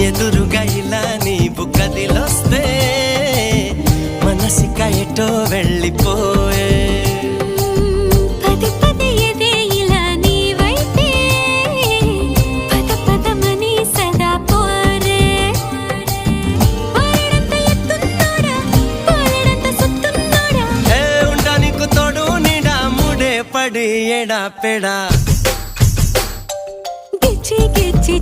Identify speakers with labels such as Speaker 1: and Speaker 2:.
Speaker 1: ఎదురుగా ఇలా నీవు కదిలొస్తే మనసిక ఎటో వెళ్ళిపోయే
Speaker 2: పది పది ఎదే ఇలా నీవైతే పద పదమని సదా పోరే పారడంత ఎత్తున్నోడా పారడంత సుత్తున్నోడా
Speaker 1: ఏ ఉండా నీకు తోడు నీడా ముడే పడి ఎడా పెడా
Speaker 2: గిచ్చి గిచ్చి